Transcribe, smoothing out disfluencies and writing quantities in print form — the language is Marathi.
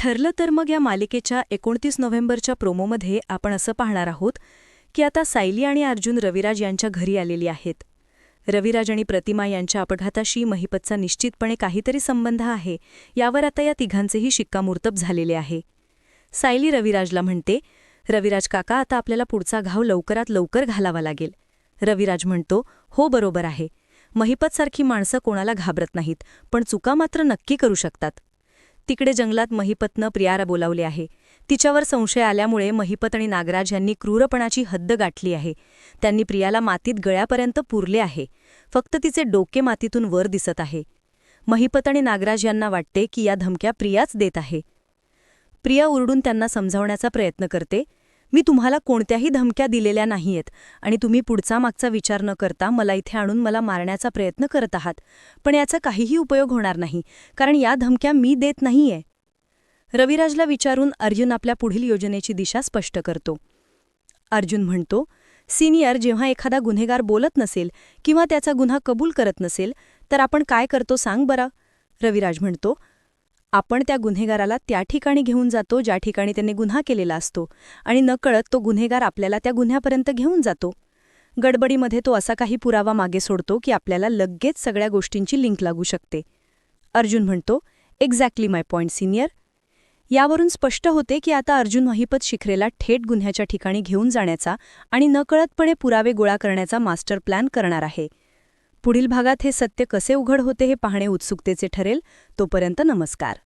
ठरलं तर मग या मालिकेच्या 29 नोव्हेंबरच्या प्रोमोमध्ये आपण असं पाहणार आहोत की आता सायली आणि अर्जुन रविराज यांच्या घरी आलेली आहेत. रविराज आणि प्रतिमा यांच्या अपघाताशी महिपतचा निश्चितपणे काहीतरी संबंध आहे यावर आता या तिघांचेही शिक्कामोर्तब झालेले आहे. सायली रविराजला म्हणते, रविराज काका, आता आपल्याला पुढचा घाव लवकरात लवकर घालावा लागेल. रविराज म्हणतो, हो बरोबर आहे. महिपतसारखी माणसं कोणाला घाबरत नाहीत, पण चुका मात्र नक्की करू शकतात. तिकडे जंगलात महिपतनं प्रियाला बोलावले आहे. तिच्यावर संशय आल्यामुळे महिपत आणि नागराज यांनी क्रूरपणाची हद्द गाठली आहे. त्यांनी प्रियाला मातीत गळ्यापर्यंत पुरले आहे. फक्त तिचे डोके मातीतून वर दिसत आहे. महिपत आणि नागराज यांना वाटते की या धमक्या प्रियाच देत आहे. प्रिया ओरडून त्यांना समजावण्याचा प्रयत्न करते, मी तुम्हाला कोणत्याही धमक्या दिलेल्या नाहीयेत आणि तुम्ही पुढचा मागचा विचार न करता मला इथे आणून मला मारण्याचा प्रयत्न करत आहात. पण याचा काहीही उपयोग होणार नाही, कारण या धमक्या मी देत नाहीये. रविराजला विचारून अर्जुन आपल्या पुढील योजनेची दिशा स्पष्ट करतो. अर्जुन म्हणतो, सिनियर, जेव्हा एखादा गुन्हेगार बोलत नसेल किंवा त्याचा गुन्हा कबूल करत नसेल तर आपण काय करतो सांग बरं. रविराज म्हणतो, आपण त्या गुन्हेगाराला त्या ठिकाणी घेऊन जातो ज्या ठिकाणी त्यांनी गुन्हा केलेला असतो आणि नकळत तो गुन्हेगार आपल्याला त्या गुन्ह्यापर्यंत घेऊन जातो. गडबडीमध्ये तो असा काही पुरावा मागे सोडतो की आपल्याला लगेच सगळ्या गोष्टींची लिंक लागू शकते. अर्जुन म्हणतो, एक्झॅक्टली माय पॉइंट सिनियर. यावरून स्पष्ट होते की आता अर्जुन महिपत शिखरेला थेट गुन्ह्याच्या ठिकाणी घेऊन जाण्याचा आणि नकळतपणे पुरावे गोळा करण्याचा मास्टर प्लॅन करणार आहे. पुढील भागात हे सत्य कसे उघड होते हे पाहणे उत्सुकतेचे ठरेल. तोपर्यंत नमस्कार.